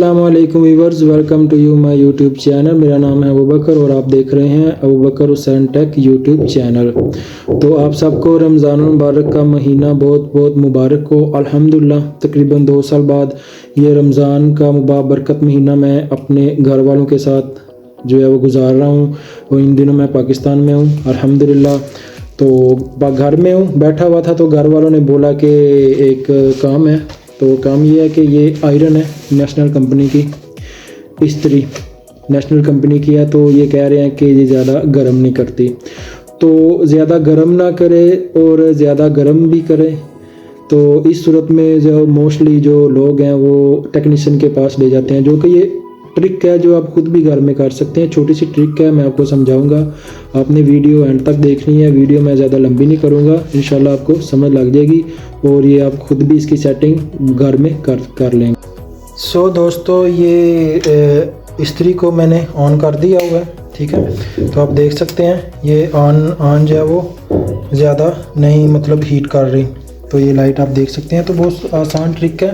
अस्सलामुअलैकुम viewers, welcome to you my YouTube channel. मेरा नाम है अबू बकर और आप देख रहे हैं अबू बकर हुसैन टेक यूट्यूब चैनल। तो आप सबको रमज़ान मुबारक का महीना बहुत बहुत मुबारक हो। अल्हम्दुलिल्लाह तकरीबन 2 साल बाद ये रमज़ान का बरकत महीना मैं अपने घर वालों के साथ जो है वो गुजार रहा हूँ। और इन दिनों मैं पाकिस्तान में हूँ अल्हम्दुलिल्लाह। तो घर में हूँ, बैठा हुआ था तो घर वालों ने बोला कि एक काम है। तो काम ये है कि ये आयरन है नेशनल कंपनी की, इस्त्री नेशनल कंपनी की है। तो ये कह रहे हैं कि ये ज़्यादा गर्म नहीं करती, तो ज़्यादा गर्म ना करे और ज़्यादा गर्म भी करे। तो इस सूरत में जो मोस्टली जो लोग हैं वो टेक्नीशियन के पास ले जाते हैं, जो कि ये ट्रिक है जो आप खुद भी घर में कर सकते हैं। छोटी सी ट्रिक है, मैं आपको समझाऊंगा। आपने वीडियो एंड तक देखनी है। वीडियो मैं ज़्यादा लंबी नहीं करूंगा, इंशाल्लाह आपको समझ लग जाएगी और ये आप खुद भी इसकी सेटिंग घर में कर लेंगे। सो दोस्तों, ये इस्त्री को मैंने ऑन कर दिया हुआ है, ठीक है। तो आप देख सकते हैं ये ऑन जो है वो ज़्यादा नहीं मतलब हीट कर रही। तो ये लाइट आप देख सकते हैं। तो बहुत आसान ट्रिक है,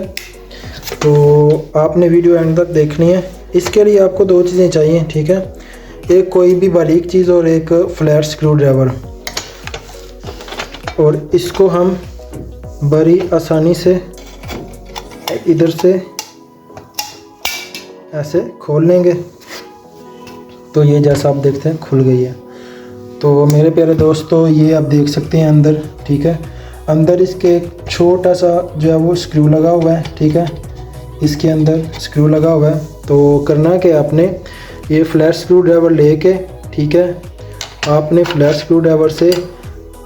तो आपने वीडियो एंड तक देखनी है। इसके लिए आपको 2 चीज़ें चाहिए, ठीक है। एक कोई भी बारीक चीज़ और एक फ्लैट स्क्रू ड्राइवर। और इसको हम बड़ी आसानी से इधर से ऐसे खोल लेंगे। तो ये जैसा आप देखते हैं खुल गई है। तो मेरे प्यारे दोस्तों, ये आप देख सकते हैं अंदर, ठीक है। अंदर इसके एक छोटा सा जो है वो स्क्रू लगा हुआ है, ठीक है। इसके अंदर स्क्रू लगा हुआ है। तो करना कि आपने ये फ्लैट स्क्रू ड्राइवर लेके, ठीक है, आपने फ्लैट स्क्रू ड्राइवर से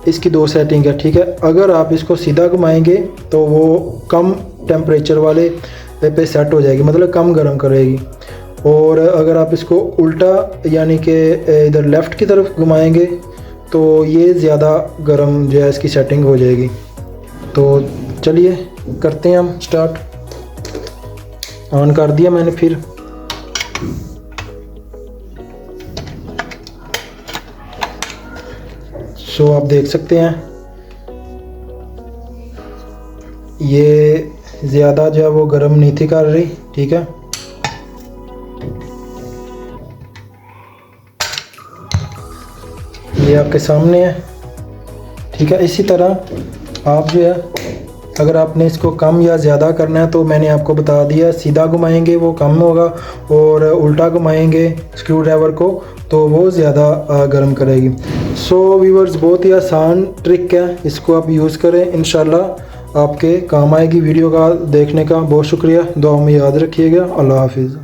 इसकी 2 सेटिंग है, ठीक है। अगर आप इसको सीधा घुमाएंगे तो वो कम टेम्परेचर वाले पे सेट हो जाएगी, मतलब कम गर्म करेगी। और अगर आप इसको उल्टा यानी कि इधर लेफ़्ट की तरफ घुमाएंगे तो ये ज़्यादा गर्म जो है इसकी सेटिंग हो जाएगी। तो चलिए करते हैं हम स्टार्ट। ऑन कर दिया मैंने। फिर सो आप देख सकते हैं ये ज़्यादा जो है वो गर्म नहीं थी कर रही, ठीक है। ये आपके सामने है, ठीक है। इसी तरह आप जो है अगर आपने इसको कम या ज़्यादा करना है तो मैंने आपको बता दिया। सीधा घुमाएंगे वो कम होगा और उल्टा घुमाएंगे स्क्रू ड्राइवर को तो वो ज़्यादा गर्म करेगी। सो व्यूअर्स, बहुत ही आसान ट्रिक है, इसको आप यूज़ करें, इंशाल्लाह आपके काम आएगी। वीडियो का देखने का बहुत शुक्रिया, दुआ में याद रखिएगा। अल्लाह हाफिज़।